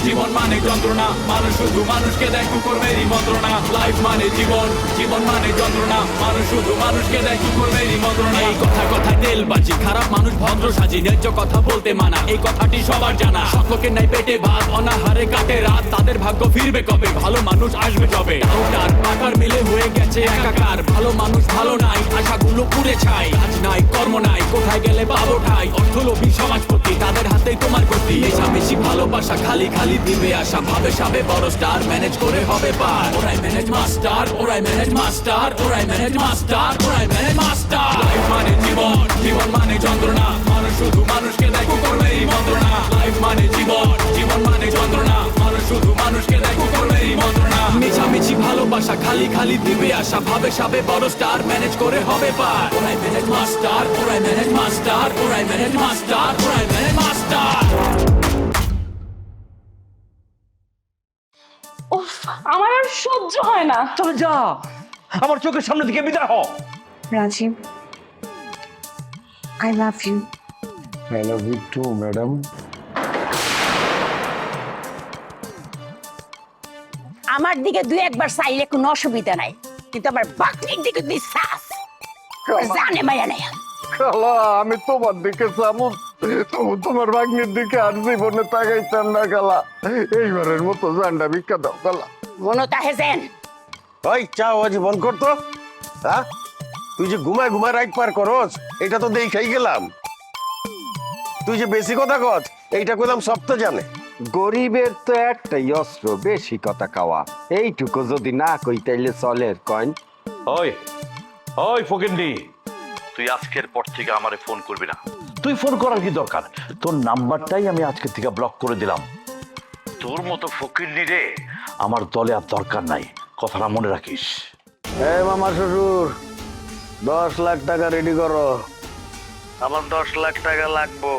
জীবন মানে যন্ত্রণা, মানুষ শুধু মানুষকে দেয় কুকুরমেরই মন্ত্রণা। লাইফ মানে জীবন, জীবন মানে যন্ত্রণা, মানুষ শুধু মানুষকে দেয় কুকুরমেরই মন্ত্রণা। এই কথা কথায় তেলবাজি, খারাপ মানুষ ভদ্র সাজি, ন্যায্য কথা বলতে মানা, এই কথাটি সবার জানা। সকলের নাই পেটে ভাত, অনাহারে কাটে রাত, তাদের ভাগ্য ফিরবে কবে, ভালো মানুষ আসবে তবে। ডাউটার পাকার মিলে হয়ে গেছে একাকার, ভালো মানুষ ভালো নাই, আশাগুলো পুড়ে ছাই। কাজ নাই কর্ম নাই, কোথায় গেলে পাবো ঠাই, অর্থলোভী সমাজপতি তাদের হাতেই তোমার গতি। মেশামেশি ভালোবাসা খালি খালি দিবে আশা, ভাবে সাবে বড় স্টার, ম্যানেজ করে হবে পার। ওরাই ম্যানেজ মাস্টার, ওরাই ম্যানেজ মাস্টার, ওরাই ম্যানেজ মাস্টার, ওরাই ম্যানেজ মাস্টার। লাইফ মানে জীবন, জীবন মানে যন্ত্রণা, মানুষ শুধু মানুষকে দেয় কুকুরমেরই মন্ত্রণা। লাইফ মানে জীবন, জীবন মানে যন্ত্রণা, মানুষ শুধু মানুষকে দেয় কুকুরমেরই মন্ত্রণা। মিছামিছি ভালোবাসা খালি খালি দিবে আশা, ভাবে সাবে বড় স্টার, ম্যানেজ করে হবে পার। ওরাই ম্যানেজ মাস্টার, ওরাই ম্যানেজ মাস্টার, ওরাই ম্যানেজ মাস্টার, ওরাই ম্যানেজ মাস্টার। উফ, আমার আর সহ্য হয় না। চলে যা, আমার চোখের সামনে থেকে বিদায় হ। Rajiv, I love you. I love you too madam. আমার দিকে দুই একবার চাইলে কোনো অসুবিধা নাই, কিন্তু আমার বাকনির দিকে তুই চাস, জানে মায়া নাই। খালা, আমি তোমার দিকে চাবো, তোমার ভাগ্নির দিকে আর জীবনে তাকাইতাম না খালা। এইবারের মতো জানটা ভিক্ষা দাও খালা। মনে তাহেছেন ওই চা ওয়াজি বন্ধ করতো। হ্যাঁ, তুই যে ঘুমায় ঘুমায় রাইট পার করস, এটা তো দেখাই গেলাম। তুই যে বেশি কথা কস, এইটা কইলাম সব তো জানে। গরিবের তো একটাই অস্ত্র, বেশি কথা খাওয়া। এইটুকু যদি না কই তাইলে চলে কইন। ওই ওই ফকিন্ডি, তুই আজকের পর থেকে আমারে ফোন করবি না। তুই ফোন করার কি দরকার? তোর নাম্বারটাই আমি আজকে থেকে ব্লক করে দিলাম। তোর মতো ফকিন্ডি রে আমার দলে আর দরকার নাই, কথাটা মনে রাখিস। এই মামা শ্বশুর, 10 লাখ টাকা রেডি করো। আমার 10 লাখ টাকা লাগবো।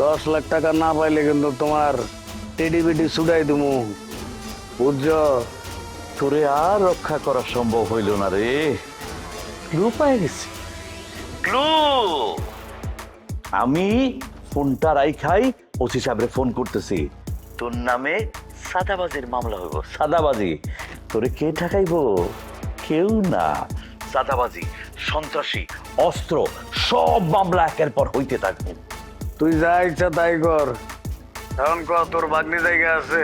10 লাখ টাকা না পাইলে কিন্তু তোমার টেডি বিডি ছুটাই দিমু, বুঝছো? তোরে আর রক্ষা করা সম্ভব হইল না রে, ক্লু পাই গেছি। ক্লু, আমি ফোনটা রাইখাই ওসি সাহেবরে ফোন করতেছি। তোর নামে সাদাবাজির মামলা হইব। সাদাবাজি তোরে কে ঠেকাইব? কেউ না। সাদাবাজি, সন্ত্রাসী, অস্ত্র, সব মামলা একের পর হইতে থাকবে। তুই যা ইচ্ছা তাই কর। এখন ক তোর ভাগ্নি জায়গা আছে,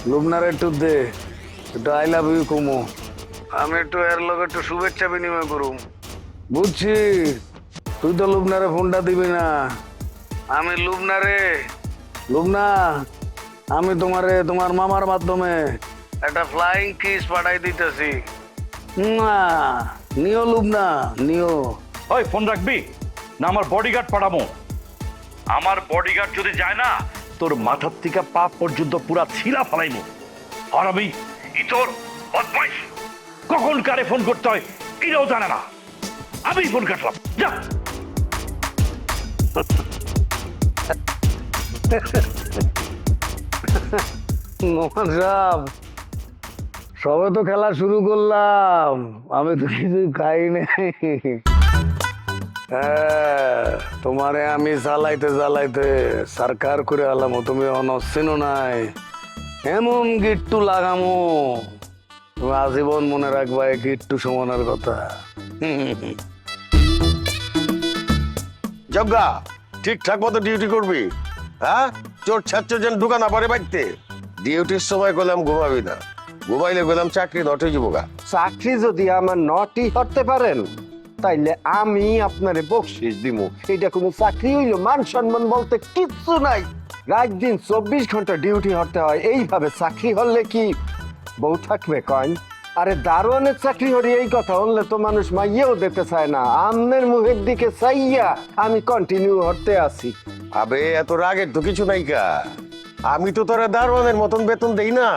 লুবনার একটু দে, একটু আই লাভ ইউ কমু, আমি একটু এর লগে একটু শুভেচ্ছা বিনিময় করুম। বুঝছি, তুই তো লুবনারে ফোনটা দিবি না। আমি লুবনারে, লুবনা, আমি তোমারে তোমার মামার মাধ্যমে একটা ফ্লাইং কিস পাঠাই দিতেছি। না নিও লুবনা, নিও। ওই ফোন রাখবি না আমার বডিগার্ড পাঠাবো? আমার বডিগার্ড যদি যায় না, তোর মাথার থেকে পা পর্যন্ত পুরা ছিলা ফালাইমু। আর আমি ইতর বদমাইশ, কখন কারে ফোন করতে হয় এটাও জানে না। আমি ফোন কাটলাম, যা। মোহন সাহেব, সবে তো খেলা শুরু করলাম, আমি তো কিছু খাই নাই। হ্যাঁ, তোমারে আমি জ্বালাইতে জ্বালাইতে সরকার করে আলাম, তুমি অনসিনো নাই। এমন গিট্টু লাগামো তুমি আজীবন মনে রাখবা, এই গিট্টু সমানের কথা। জগা ঠিকঠাক মতো ডিউটি করবি। হ্যাঁ, চোর ছাত্র যেন ঢুকা না পারে বাড়িতে। ডিউটির সময় গেলাম ঘুমাবি না, ঘুমাইলে গেলাম চাকরি নটে যাবোগা। চাকরি যদি আমার নটি করতে পারেন, তাইলে আমি আপনারে বকশিস দিব। এটা কোনো চাকরি হইল? মান সম্মান বলতে কিচ্ছু নাই। রাত দিন 24 ঘন্টা ডিউটি করতে হয়। এইভাবে চাকরি হলে কি বউ থাকবে কয়েন? আরে দারোয়ানের চাকরি হরি এই কথা হলে তো মানুষ মাইয়েও দিতে চায় না। আমনের মুখের দিকে চাইয়া আমি কন্টিনিউ হতে আছি। আবে এত রাগের তো কিছু নাই কা। আমি তো তোরা দারোয়ানের মতন বেতন দেই না,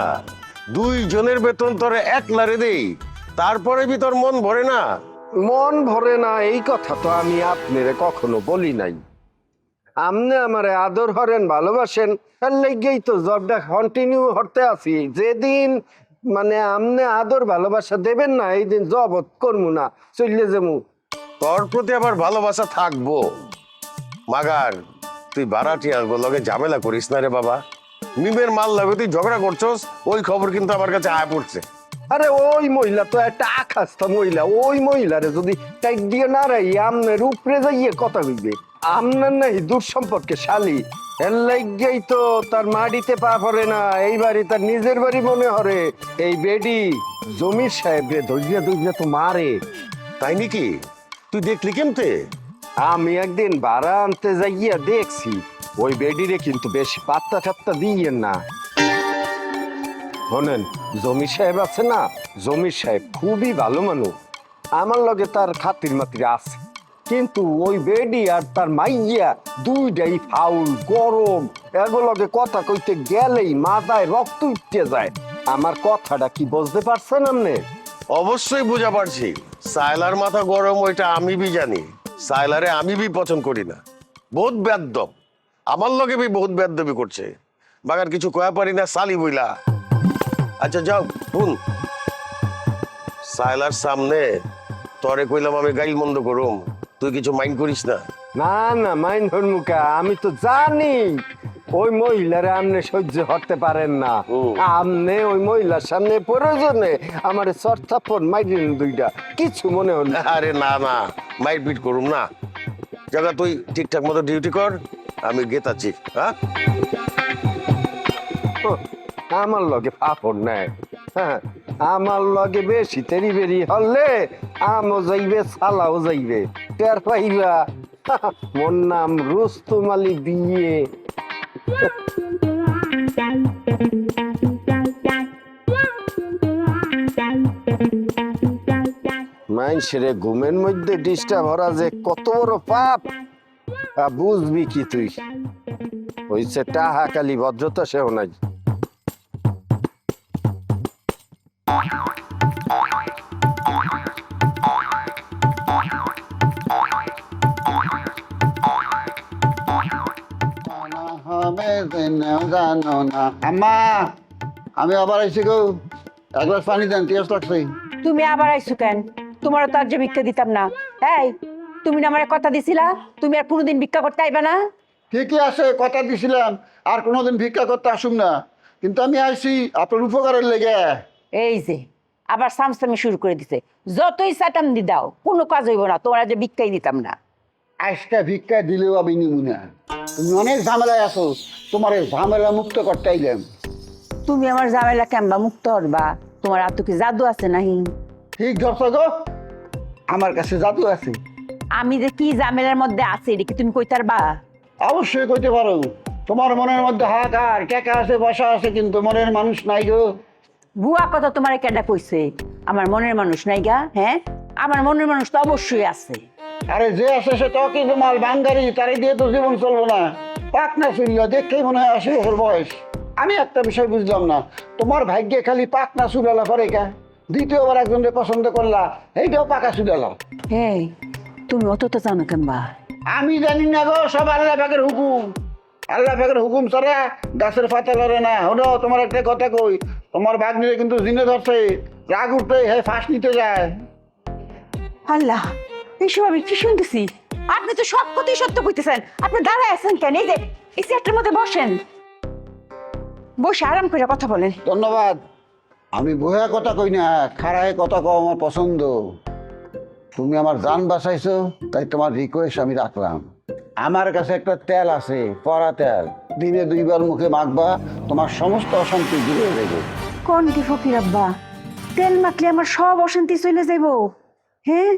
2 জনের বেতন তোরে 1 লারে দেই, তারপরে বি তোর মন ভরে না? মন ভরে না এই কথা তো আমি আপনারে কখনো বলি নাই। আমনে আমারে আদর করেন, ভালোবাসেন, তার লেগেই তো জবটা কন্টিনিউ হতে আছি। যেদিন মানে আমনে আদর ভালোবাসা দেবেন না, এই দিন জব করবো না, চললে যাবো। তোর প্রতি আবার ভালোবাসা থাকবো মাগার, তুই বারাটিয়া লগে ঝামেলা করিস না রে বাবা। মিমের মাল লাগে তুই ঝগড়া করছস, ওই খবর কিন্তু আমার কাছে আয়া পড়ছে। আরে ওই মহিলা তো একটা আখাস্তা মহিলা, ওই মহিলারে যদি টাইট দিয়ে না রাই আমনের উপরে যাইয়ে কথা কইবে। আমনের নাই দূর সম্পর্কে শালি, এর লাইগাই তো তার মাটিতে পা পড়ে না, এই বাড়ি তার নিজের বাড়ি মনে হরে। এই বেডি জমির সাহেবরে ধৈর্য ধৈর্য তো মারে। তাই নাকি? তুই দেখলি কেমতে? আমি একদিন ভাড়া আনতে যাইয়া দেখছি, ওই বেডিরে কিন্তু বেশি পাত্তা ঠাত্তা দিয়েন না। শোনেন, জমির সাহেব আছে না, জমির সাহেব খুবই ভালো মানুষ, আমার লগে তার খাতির মাতির আছে। কিন্তু ওই বেডি আর তার মাইয়া দুইটাই ফাউল, গরম, এগুলোকে কথা কইতে গেলেই মাথায় রক্ত উঠতে যায়। আমার কথাটা কি বুঝতে পারছেন আপনি? অবশ্যই বুঝা পারছি। সাইলার মাথা গরম ওইটা আমি বি জানি। সাইলারে আমি বি পছন্দ করি না, বহুত বেদব, আমার লগে বি বহুত বেদবি করছে। বাগার কিছু কয়া পারি না সালি বইলা। আচ্ছা যাও শুন, সাইলার সামনে তরে কইলাম আমি গাইল মন্দ করুম, তুই কিছু মাইন্ড করিস না। না না, মাইন হরমুখা, আমি তো জানি ওই মহিলারে আপনি সহ্য করতে পারেন না। আপনি ওই মহিলার সামনে প্রয়োজনে আমার চর্চাপন মাইরেন দুইটা, কিছু মনে হল না। আরে না না, মাইট বিট করুম না। জায়গা তুই ঠিকঠাক মতো ডিউটি কর, আমি গেতাছি। হ্যাঁ, আমার লগে পাপড় নাই, হ্যাঁ, আমার লগে বেশি তেরি বেরি হলে আমও যাইবে, সালাও যাইবে, টের পাইবা। মোর নাম রুস্তম আলী বিয়ে। মানুষের ঘুমের মধ্যে ডিস্টার্ব হরা যে কত বড় পাপ, বুঝবি কি তুই? হইছে টাহা কালি ভদ্রতা সেও নাই। জানো না আম্মা, আমি আবার আইছি গো, এক গ্লাস পানি দেন, তিয়াস লাগছে। তুমি আবার আইছো কেন? তোমার তো আর যে ভিক্ষা দিতাম না। এই, তুমি না আমার কথা দিছিলা তুমি আর কোনোদিন ভিক্ষা করতে আইবা না? ঠিকই আছে, কথা দিছিলাম আর কোনোদিন ভিক্ষা করতে আসুম না, কিন্তু আমি আইছি আপনার উপকারের লেগে। এই যে আবার সামসামি শুরু করে দিছে, যতই চাটাম দি দাও কোনো কাজ হইব না, তোমার যে ভিক্ষাই দিতাম না। আজকে ভিক্ষা দিলেও আমি নিমু না, তুমি অনেক ঝামেলায় আছো, তোমার এই ঝামেলা মুক্ত করতে আইলাম। তুমি আমার ঝামেলা কেমবা মুক্ত হরবা? তোমার আর তো কি জাদু আছে নাহি? ঠিক ধরছ গো, আমার কাছে জাদু আছে। আমি যে কি ঝামেলার মধ্যে আছি এটা কি তুমি কইতে পারবা? অবশ্যই কইতে পারো, তোমার মনের মধ্যে হাহাকার কেকা আছে, বসা আছে, কিন্তু মনের মানুষ নাই গো। বুয়া কথা তোমার কেডা কইছে আমার মনের মানুষ নাই গা? হ্যাঁ, আমার মনের মানুষ তো অবশ্যই আছে। আরে যে আছে সে তো কিন্তু মাল বাঙ্গারি, তারে দিয়ে তো জীবন চলবো না। পাকনা চুল্লা দেখেই মনে হয় 80 বছর বয়স। আমি একটা বিষয় বুঝলাম না, তোমার ভাগ্যে খালি পাকনা চুলালা করে কা? দ্বিতীয়বার একজনকে পছন্দ করলা, এইটাও পাকা চুলালা। এই, তুমি অত তো জানো কেমবা? আমি জানি না গো, সব আল্লাহ পাকের হুকুম। আল্লাহ পাকের হুকুম ছাড়া গাছের পাতা লড়ে না। হলো তোমার একটা কথা কই, তোমার ভাগ্নিরে কিন্তু জিনে ধরছে, রাগ উঠতে হ্যাঁ ফাঁস নিতে যায়। আল্লাহ, এইসব আমি কি শুনতেছি? আপনি তো সব কথাই সত্য কইতেছেন। আপনি দাঁড়ায় আছেন কেন? এই যে এই চেয়ারটার মধ্যে বসেন, বসে আরাম করে কথা বলেন। ধন্যবাদ। আমি বইয়া কথা কই না, খাড়ায় কথা কও আমার পছন্দ। তুমি আমার জান বাঁচাইছো, তাই তোমার রিকোয়েস্ট আমি রাখলাম। আমার কাছে একটা তেল আছে, পরা তেল, দিনে 2 বার মুখে মাখবা, তোমার সমস্ত অশান্তি দূরে হয়ে যাবে। কোন কি ফকির আব্বা, তেল মাখলে আমার সব অশান্তি চলে যাইব? হ্যাঁ,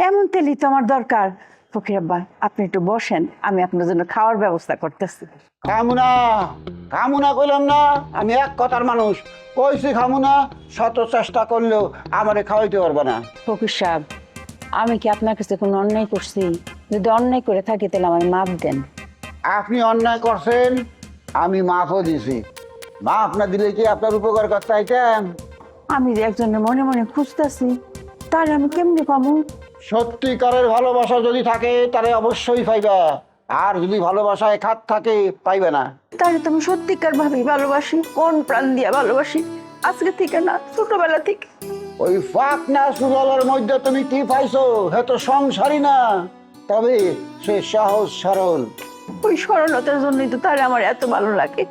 এমন তেলই তো আমার দরকার। ফকির আব্বা, আপনি একটু বসেন, আমি আপনার জন্য খাওয়ার ব্যবস্থা করতেছি। খামুনা খামুনা কইলাম না, আমি এক কথার মানুষ, কইছি খামুনা, শত চেষ্টা করলেও আমারে খাওয়াইতে পারবে না। ফকির সাহেব, আমি কি আপনার কাছে কোনো অন্যায় করছি? যদি অন্যায় করে থাকি তাহলে আমার মাপ দেন। আপনি অন্যায় করছেন, আমি মাফও দিছি। মাফ না দিলে কি আপনার উপকার করতে চাইতেন? আমি যে একজনের মনে মনে খুঁজতেছি, তার আমি কেমনে পাবো? সত্যিকারের ভালোবাসা যদি থাকে তাহলে অবশ্যই পাইবা, আর যদি ভালোবাসায় খাত থাকে পাইবে না। তাহলে তো আমি সত্যিকার ভাবেই ভালোবাসি, কোন প্রাণ দিয়া ভালোবাসি, আজকে থেকে না, ছোটবেলা থেকে। ওই ফাঁক না সুগলের মধ্যে তুমি কি পাইছো? হে তো সংসারই না, তবে সে সহজ সরল। ওই সরলতার জন্যই তো তার আমার এত ভালো লাগে।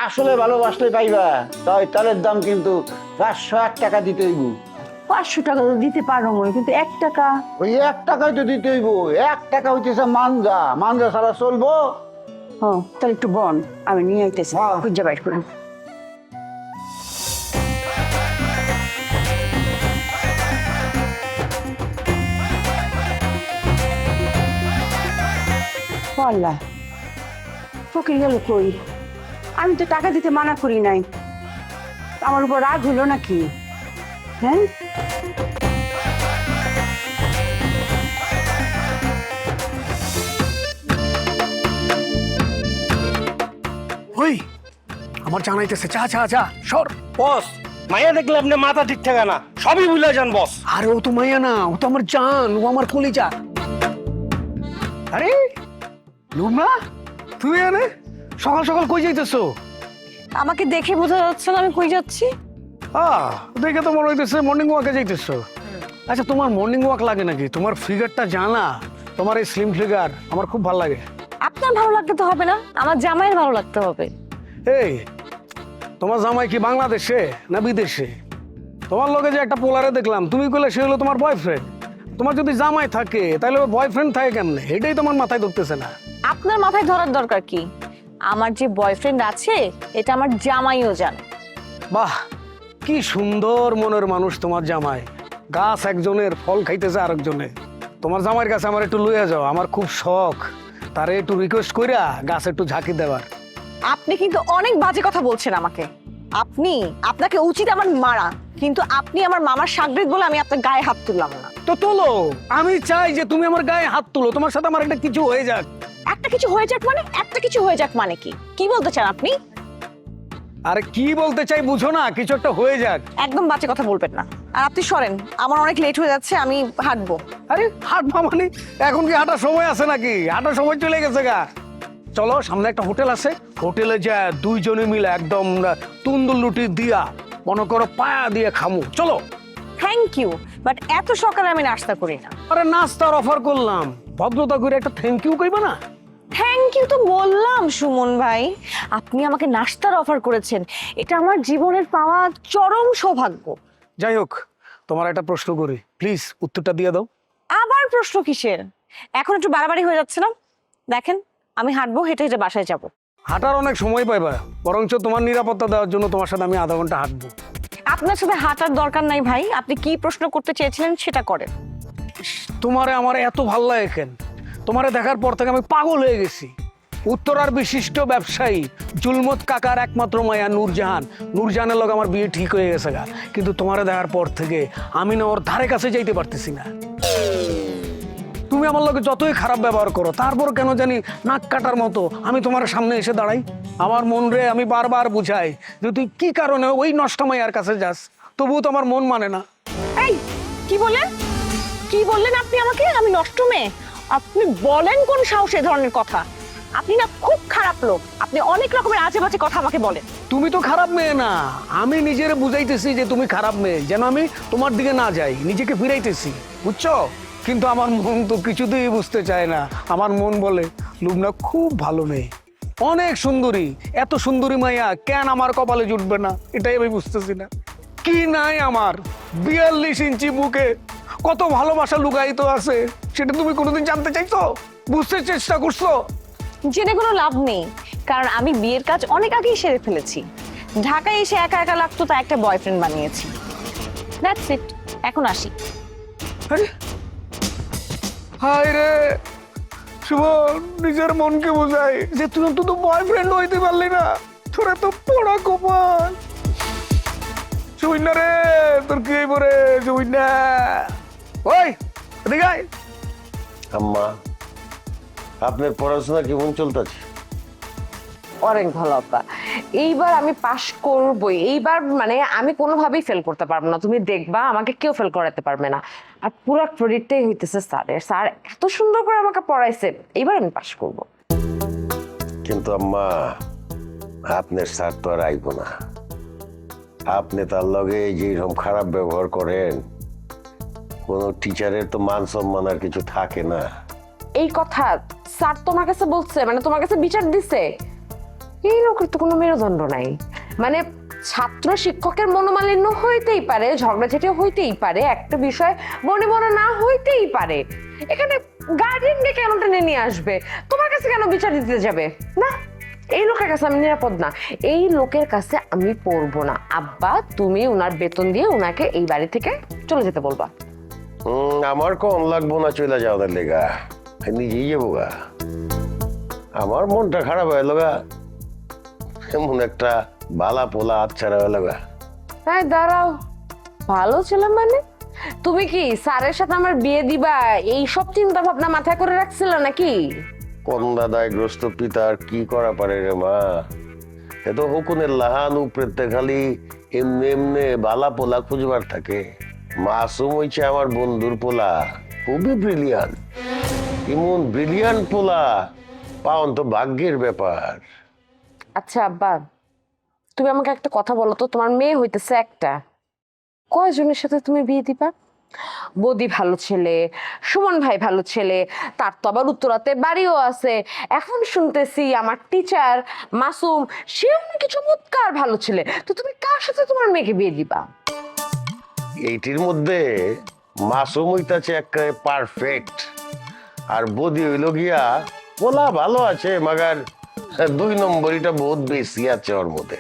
আসলে ভালোবাসলে পাইবা, তাই তালের দাম কিন্তু 501 টাকা দিতে হইব। 500 টাকা তো দিতে পারো মই, কিন্তু 1 টাকা। ওই 1 টাকাই তো দিতে হইব। 1 টাকা হইতেছে মানজা, মানজা ছাড়া চলবো? ও তাহলে একটু বন, আমি নিয়ে আইতেছি, হ্যাঁ। খুঁজে বাইর করুন। আল্লাহ, ফকির গেল কই? আমি তো টাকা দিতে মানা করি নাই, আমার উপর রাগ হলো নাকি? হ্যাঁ, ওই আমার জানাইতেছে, চা চা চা সর। বস, মাইয়া দেখলে আপনি মাথা ঠিক থাকে না, সবই ভুলে যান বস। আরে ও তো মাইয়া না, ও তো আমার জান, ও আমার কলিজা। আরে লুমা, তুই আরে সকাল সকাল কই যাইতেছো? আমাকে দেখে বোঝা যাচ্ছে না আমি কই যাচ্ছি। দেখে তো মনে হইতেছে মর্নিং ওয়াকে যাইতেছো। আচ্ছা, তোমার মর্নিং ওয়াক লাগে নাকি? তোমার ফিগারটা জানা, তোমার এই স্লিম ফিগার আমার খুব ভালো লাগে। আপনার ভালো লাগতে তো হবে না, আমার জামাইয়ের ভালো লাগতে হবে। এই, তোমার জামাই কি বাংলাদেশে না বিদেশে? তোমার লগে যে একটা পোলারে দেখলাম, তুমি কইলে সে হলো তোমার বয়ফ্রেন্ড। তোমার যদি জামাই থাকে তাহলে বয়ফ্রেন্ড থাকে কেমনে? এটাই তোমার মাথায় ঢুকতেছে না। আপনার মাথায় ধরার দরকার কি? আমার যে বয়ফ্রেন্ড আছে এটা আমার জামাইও জানে। বাহ, কি সুন্দর মনের মানুষ তোমার জামাই। গাছ একজনের, ফল খাইতেছে আরেকজনে। তোমার জামাইয়ের কাছে আমার একটু লইয়া যাও, আমার খুব শখ তারে একটু রিকোয়েস্ট কইরা গাছে একটু ঝাঁকি দেওয়ার। আপনি কিন্তু অনেক বাজে কথা বলছেন আমাকে। আপনাকে উচিত আমার মারা, কিন্তু আপনি আমার মামার সাগরিদ বলে আমি আপনার গায়ে হাত তুললাম না। তো তোলো, আমি চাই যে তুমি আমার গায়ে হাত তুলো, তোমার সাথে আমার একটা কিছু হয়ে যাক। একটা কিছু হয়ে যাক মানে? একটা কিছু হয়ে যাক মানে কি? কি বলতে চান আপনি? আরে কি বলতে চাই বুঝো না? কিছু একটা হয়ে যাক। একদম বাজে কথা বলবেন না। আর আপনি সরেন, আমার অনেক লেট হয়ে যাচ্ছে, আমি হাঁটবো। আরে হাঁটবা মানে? এখন কি হাঁটার সময় আছে নাকি? হাঁটার সময় চলে গেছে গা। চলো, সামনে একটা হোটেল আছে, হোটেলে যা দুইজনে মিলে একদম তুন্দুর লুটি দিয়া মনে করো পায়া দিয়ে খামু। চলো। থ্যাংক ইউ, বাট এত সকালে আমি নাস্তা করি না। আরে নাস্তার অফার করলাম, ভদ্রতা করে একটা থ্যাংক ইউ কইবা না? থ্যাংক ইউ তো বললাম সুমন ভাই, আপনি আমাকে নাস্তার অফার করেছেন, এটা আমার জীবনের পাওয়া চরম সৌভাগ্য। যাই হোক, তোমার একটা প্রশ্ন করি, প্লিজ উত্তরটা দিয়ে দাও। আবার প্রশ্ন কিসের? এখন একটু বাড়াবাড়ি হয়ে যাচ্ছে না? দেখেন, আমি হাঁটবো, হেঁটে হেঁটে বাসায় যাব। হাঁটার অনেক সময় পাইবা, বরঞ্চ তোমার নিরাপত্তা দেওয়ার জন্য তোমার সাথে আমি আধা ঘন্টা হাঁটবো। আপনার সাথে হাঁটার দরকার নাই ভাই, আপনি কি প্রশ্ন করতে চেয়েছিলেন সেটা করেন। তোমারে আমার এত ভাল লাগে কেন? তোমারে দেখার পর থেকে আমি পাগল হয়ে গেছি। উত্তরার বিশিষ্ট ব্যবসায়ী জুলমত কাকার একমাত্র মায়া নূরজাহান, নূরজাহানের লগে আমার বিয়ে ঠিক হয়ে গেছে গা, কিন্তু তোমারে দেখার পর থেকে আমি না ওর ধারে কাছে যাইতে পারতেছি না। তুমি আমার লগে যতই খারাপ ব্যবহার করো, তারপর কেন জানি নাক কাটার মতো আমি তোমার সামনে এসে দাঁড়াই। আমার মন রে আমি বারবার বুঝাই যে তুই কি কারণে ওই নষ্ট মাইয়ার কাছে যাস, তবুও তো আমার মন মানে না। এই কি বললেন? কি বললেন আপনি আমাকে? আমি নষ্ট মেয়ে? আপনি বলেন কোন সাহসে এ ধরনের কথা? আপনি না খুব খারাপ লোক, আপনি অনেক রকমের আজে বাজে কথা আমাকে বলেন। তুমি তো খারাপ মেয়ে না, আমি নিজের বুঝাইতেছি যে তুমি খারাপ মেয়ে, যেন আমি তোমার দিকে না যাই, নিজেকে ফিরাইতেছি, বুঝছো? কিন্তু আমার মন তো কিছুতেই বুঝতে চায় না। আমার মন বলে লুবনা খুব ভালো মেয়ে, অনেক সুন্দরী, এত সুন্দরী মাইয়া কেন আমার কপালে জুটবে না, এটাই আমি বুঝতেছি না। কি নাই আমার 42 ইঞ্চি বুকে কত ভালোবাসা লুকায়িত আছে, সেটা তুমি কোনোদিন জানতে চাইছো? বুঝতে চেষ্টা করছো? জেনে কোনো লাভ নেই, কারণ আমি বিয়ের কাজ অনেক আগেই সেরে ফেলেছি। ঢাকায় এসে একা একা লাগতো, তা একটা বয়ফ্রেন্ড বানিয়েছি। দ্যাটস ইট, এখন আসি। আরে হায় রে সুমন, নিজের মনকে বোঝাই যে তুই অন্তত বয়ফ্রেন্ড হইতে পারলি না, তোরা তো পড়া কপাল। জুইনা রে, তোর কি পরে জুইনা? ওই এদিকে আয়। আম্মা, আপনার পড়াশোনা কেমন চলতেছে? অনেক ভালো আপা, এইবার আমি পাশ করবই। এইবার মানে আমি কোনোভাবেই ফেল করতে পারবো না, তুমি দেখবা আমাকে কেউ ফেল করাতে পারবে না। আর পুরো ক্রেডিটটাই হইতেছে স্যারের, স্যার এত সুন্দর করে আমাকে পড়াইছে, এইবার আমি পাশ করব। কিন্তু আম্মা, আপনার স্যার তো আর আইব না। আপনি তার লগে যেরকম খারাপ ব্যবহার করেন, কোনো টিচারের তো মান সম্মান আর কিছু থাকে না। এই কথা স্যার তোমার কাছে বলছে, মানে তোমার কাছে বিচার দিছে? এই লোকের তো কোনো মেরুদণ্ড নাই। মানে ছাত্র শিক্ষকের মনোমালিন্য হইতেই পারে, ঝগড়াঝাটি হইতেই পারে, একটা বিষয় মনে মনে না হইতেই পারে, এখানে গার্ডিয়ানকে কেন টেনে নিয়ে আসবে, তোমার কাছে কেন বিচার দিতে যাবে? না, এই লোকের কাছে আমি নিরাপদ না, এই লোকের কাছে আমি পড়বো না। আব্বা, তুমি উনার বেতন দিয়ে উনাকে এই বাড়ি থেকে চলে যেতে বলবা। আমার কম লাগবো না চলে যাওয়ার লেগা, নিজেই যাবো গা। আমার মনটা খারাপ হয়ে গা, এমন একটা বালা পোলা আচ্ছারা হয়ে গা। হ্যাঁ দাঁড়াও, ভালো ছিলাম মানে? তুমি কি স্যারের সাথে আমার বিয়ে দিবা এই সব চিন্তা ভাবনা মাথায় করে রাখছিল নাকি? কন্যা দায়গ্রস্ত পিতার কি করা পারে রে মা? এত হুকুনের লাহান উপরেতে খালি এমনি এমনি বালা পোলা খুঁজবার থাকে। মাসুম হইছে আমার বন্ধুর পোলা, খুবই ব্রিলিয়ান্ট। এমন ব্রিলিয়ান্ট পোলা পাওন তো ভাগ্যের ব্যাপার। আচ্ছা আব্বা, তুমি আমাকে একটা কথা বলো তো, তোমার মেয়ে হইতেছে একটা, কয়জনের সাথে তুমি বিয়ে দিবা? বৌদি ভালো ছেলে, সুমন ভাই ভালো ছেলে, তার তো আবার উত্তরাতে বাড়িও আছে। এখন শুনতেছি আমার টিচার মাসুম, সেও নাকি চমৎকার ভালো ছেলে। তো তুমি কার সাথে তোমার মেয়েকে বিয়ে দিবা? এইটির মধ্যে মাসুম হইতাছে একেবারে পারফেক্ট, আর বদি হইল গিয়া পোলা ভালো আছে, মাগার 2 নম্বরিটা বহুত বেশি আছে ওর মধ্যে।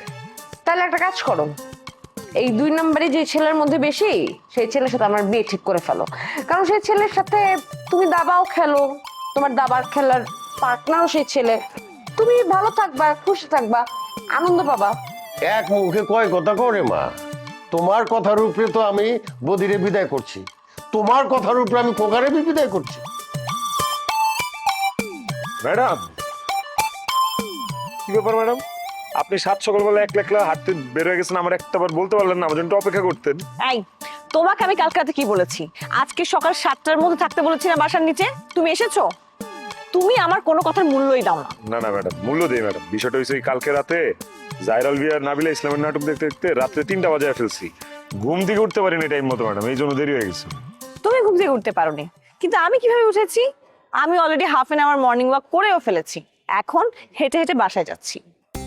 তাহলে একটা কাজ করো, এই 2 নম্বরে যে ছেলের মধ্যে বেশি, সেই ছেলের সাথে আমার বিয়ে ঠিক করে ফেলো। কারণ সেই ছেলের সাথে তুমি দাবাও খেলো, তোমার দাবার খেলার পার্টনারও সেই ছেলে, তুমি ভালো থাকবা, খুশি থাকবা, আনন্দ পাবা। এক মুখে কয় কথা করে মা? তোমার কথার উপরে তো আমি বদিরে বিদায় করছি, তোমার কথার উপরে আমি কোকারে বিদায় করছি। ম্যাডাম, কি ব্যাপার ম্যাডাম? আপনি সাত সকালবেলা একলা একলা হাঁটতে বের হয়ে গেছেন, আমার একটাবার বলতে পারলেন না? আমার জন্য অপেক্ষা করতেন। এই, তোমাকে আমি কালকে রাতে কি বলেছি? আজকে সকাল 7টার মধ্যে থাকতে বলেছি না বাসার নিচে? তুমি এসেছো? তুমি আমার কোনো কথার মূল্যই দাও না। না না ম্যাডাম, মূল্য দেই ম্যাডাম। বিষয়টা হয়েছে কালকে রাতে জায়রাল বিয়ার নাবিলা ইসলামের নাটক দেখতে দেখতে রাত্রে 3টা বাজায় ফেলছি, ঘুম থেকে উঠতে পারিনি টাইম মতো ম্যাডাম, এই জন্য দেরি হয়ে গেছে। তুমি ঘুম থেকে উঠতে পারোনি, কিন্তু আমি কিভাবে উঠেছি? আমি already half an hour morning walk করেও ফেলেছি, এখন হেঁটে হেঁটে বাসায় যাচ্ছি।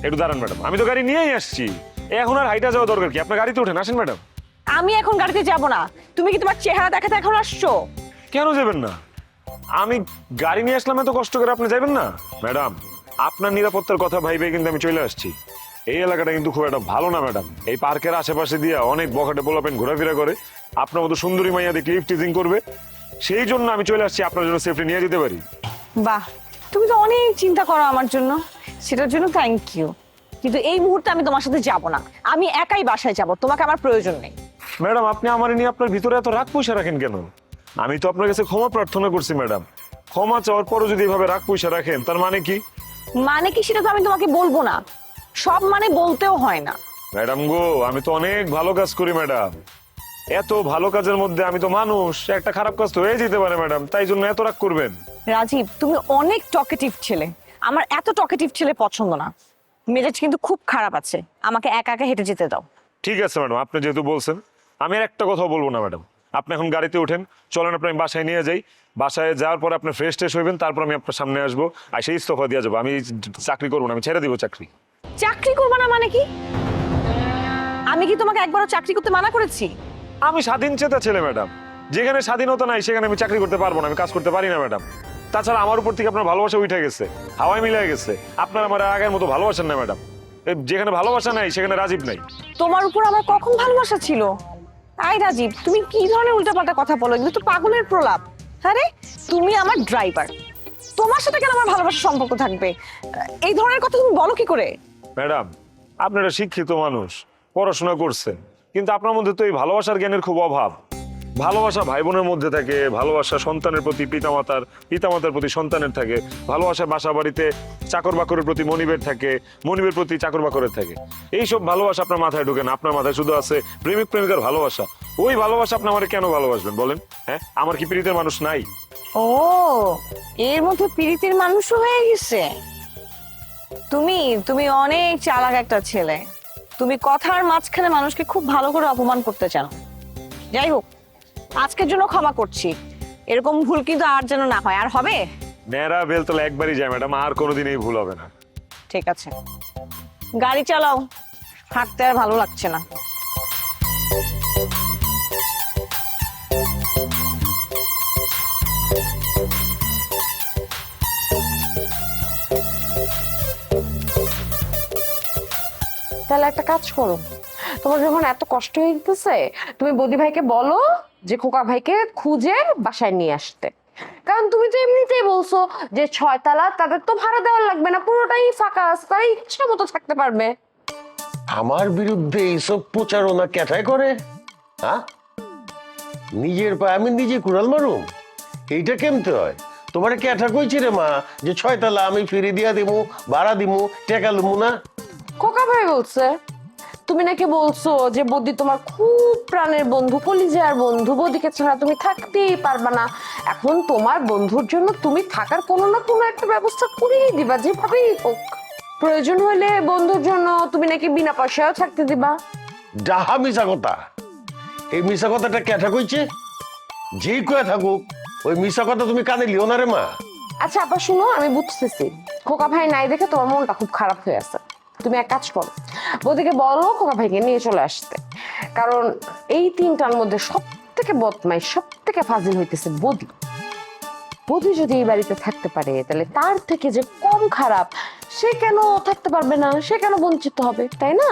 একটু দাঁড়ান ম্যাডাম, আমি তো গাড়ি নিয়েই আসছি, এখন আর হাইটা যাওয়া দরকার কি? আপনার গাড়িতে উঠেন, আসেন ম্যাডাম। আমি এখন গাড়িতে যাব না। তুমি কি তোমার চেহারা দেখাতে এখন আসছো? কেন যাবেন না? আমি গাড়ি নিয়ে আসলাম, এত কষ্ট করে আপনি যাবেন না? ম্যাডাম, আপনার নিরাপত্তার কথা ভাইবে কিন্তু আমি চলে আসছি। এই এলাকাটা কিন্তু খুব একটা ভালো না ম্যাডাম, এই পার্কের আশেপাশে দিয়ে অনেক বখাটে পোলাপেন ঘোরাফেরা করে, আপনার মতো সুন্দরী মাইয়া দেখে লিফট টিজিং করবে, সেই জন্য আমি চলে আসছি আপনার জন্য সেফটি নিয়ে যেতে পারি। বাহ, তুমি তো অনেক চিন্তা করো আমার জন্য, সেটার জন্য থ্যাংক ইউ। কিন্তু এই মুহূর্তে আমি তোমার সাথে যাব না, আমি একাই বাসায় যাব, তোমাকে আমার প্রয়োজন নেই। ম্যাডাম, আপনি আমার নিয়ে আপনার ভিতরে এত রাগ পয়সা রাখেন কেন? আমি তো আপনার কাছে ক্ষমা প্রার্থনা করছি ম্যাডাম, ক্ষমা চাওয়ার পরও যদি এভাবে রাগ পয়সা রাখেন তার মানে কি? মানে কি সেটা তো আমি তোমাকে বলবো না, সব মানে বলতেও হয় না। ম্যাডাম গো, আমি তো অনেক ভালো কাজ করি ম্যাডাম, এত ভালো কাজের মধ্যে আমি তো মানুষ, একটা খারাপ কাজ তো হয়ে যেতে পারে ম্যাডাম, তাই জন্য এত রাগ করবেন? রাজীব, তুমি অনেক টকেটিভ ছেলে, আমার এত টকেটিভ ছেলে পছন্দ না। মেজাজ কিন্তু খুব খারাপ আছে, আমাকে একা একা হেঁটে যেতে দাও। ঠিক আছে ম্যাডাম, আপনি যেহেতু বলছেন, আমি আর একটা কথা বলবো না ম্যাডাম। আপনি এখন গাড়িতে ওঠেন, চলেন আপনি আমি বাসায় নিয়ে যাই, বাসায় যাওয়ার পর আপনি ফ্রেশ ট্রেশ হইবেন, তারপর আমি আপনার সামনে আসবো, আর সেই ইস্তফা দিয়ে যাবো। আমি চাকরি করবো না, আমি ছেড়ে দিব চাকরি। চাকরি করবে না মানে কি? আমি কি তোমাকে একবারও চাকরি করতে মানা করেছি? আমি স্বাধীন চেতা ছেলে ম্যাডাম, যেখানে স্বাধীনতা নাই সেখানে আমি চাকরি করতে পারবো না, আমি কাজ করতে পারি না ম্যাডাম। তাছাড়া আমার উপর থেকে আপনার ভালোবাসা উঠে গেছে, হাওয়ায় মিলে গেছে, আপনার আমার আগের মতো ভালোবাসেন না ম্যাডাম। যেখানে ভালোবাসা নাই সেখানে রাজীব নাই। তোমার উপর আমার কখন ভালোবাসা ছিল? আই রাজীব, তুমি কি ধরনের উল্টাপাল্টা কথা বলো? এগুলো তো পাগলের প্রলাপ। আরে তুমি আমার ড্রাইভার, তোমার সাথে কেন আমার ভালোবাসার সম্পর্ক থাকবে? এই ধরনের কথা তুমি বলো কি করে? ম্যাডাম, আপনারা শিক্ষিত মানুষ, পড়াশোনা করছেন, কিন্তু আপনার মধ্যে তো এই ভালোবাসার জ্ঞানের খুব অভাব। ভালোবাসা ভাই বোনের মধ্যে থাকে, ভালোবাসা সন্তানের প্রতি পিতামাতার, পিতামাতার প্রতি সন্তানের থাকে, ভালোবাসা বাসা বাড়িতে চাকর বাকরের প্রতি মনিবের থাকে, মনিবের প্রতি চাকর বাকরের থাকে। এইসব ভালোবাসা আপনার মাথায় ঢুকে না, আপনার মাথায় শুধু আছে প্রেমিক প্রেমিকার ভালোবাসা। ওই ভালোবাসা আপনি আমার কেন ভালোবাসবেন বলেন? হ্যাঁ, আমার কি প্রীতির মানুষ নাই? ও, এর মধ্যে প্রীতির মানুষও হয়ে গেছে। তুমি অনেক চালাক একটা ছেলে, তুমি কথার মাঝখানে মানুষকে খুব ভালো করে অপমান করতে চাও। যাই হোক, আজকের জন্য ক্ষমা করছি, এরকম ভুল কিন্তু আর যেন না হয়। আর হবে? নেড়া বেলতলা একবারই যায় ম্যাডাম, আর কোনোদিন এই ভুল হবে না। ঠিক আছে। গাড়ি চালাও, হাঁটতে আর ভালো লাগছে না। তাহলে একটা কাজ করো, তোমার যখন এত কষ্ট হয়ে যেতেছে তুমি বৌদি ভাইকে বলো যে খোকা ভাইকে খুঁজে বাসায় নিয়ে আসতে। কারণ তুমি তো এমনিতেই বলছো যে 6 তলা, তাদের তো ভাড়া দেওয়ার লাগবে না, পুরোটাই ফাঁকা আছে, তারা ইচ্ছা মতো থাকতে পারবে। আমার বিরুদ্ধে এইসব প্রচারণা কেটাই করে? হ্যাঁ, নিজের পায়ে আমি নিজে কুড়াল মারুম? এইটা কেমতে হয়? তোমার কেটা কইছি রে মা যে 6 তলা আমি ফিরে দিয়া দিমু, ভাড়া দিমু, টাকা লুমু না? খোকা ভাই বলছে। তুমি নাকি বলছো যে বৌদি তোমার খুব প্রাণের বন্ধু, কলিজার বন্ধু, বৌদিকে ছাড়া তুমি থাকতেই পারবা না। এখন তোমার বন্ধুর জন্য তুমি থাকার কোনো না কোনো একটা ব্যবস্থা করেই দিবা, যেভাবেই হোক। প্রয়োজন হলে বন্ধুর জন্য তুমি নাকি বিনা পয়সায়ও থাকতে দিবা। ডাহা মিশা কথা। এই মিশা কথাটা কেটা কইছে? যেই কয়ে থাকুক ওই মিশা কথা তুমি কানে লিও না রে মা। আচ্ছা আপা শুনো, আমি বুঝতেছি খোকা ভাই নাই দেখে তোমার মনটা খুব খারাপ হয়ে আছে। তুমি এক কাজ করো, বৌদিকে বলো খোকা ভাইকে নিয়ে চলে আসতে। কারণ এই 3টার মধ্যে সব থেকে বদমাইশ, সব থেকে ফাজিল হইতেছে বৌদি। বৌদি যদি এই বাড়িতে থাকতে পারে তাহলে তার থেকে যে কম খারাপ সে কেন থাকতে পারবে না, সে কেন বঞ্চিত হবে, তাই না?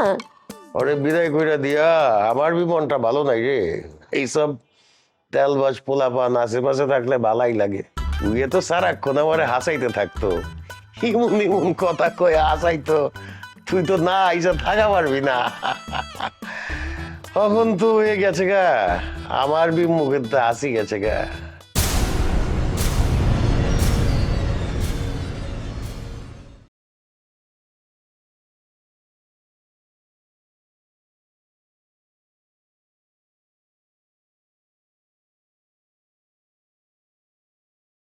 ওরে বিদায় কইরা দিয়া আমার মনটা ভালো নাই রে। এইসব তেলবাজ পোলাপান আশেপাশে থাকলে ভালাই লাগে। তুই তো সারাক্ষণ আমারে হাসাইতে থাকতো, ইমন ইমন কথা কয়ে হাসাইতো। তুই তো না আইসা থাকা পারবি না। এখন তো হয়ে গেছে গা, আমার মুখের তো হাসি গেছে গা।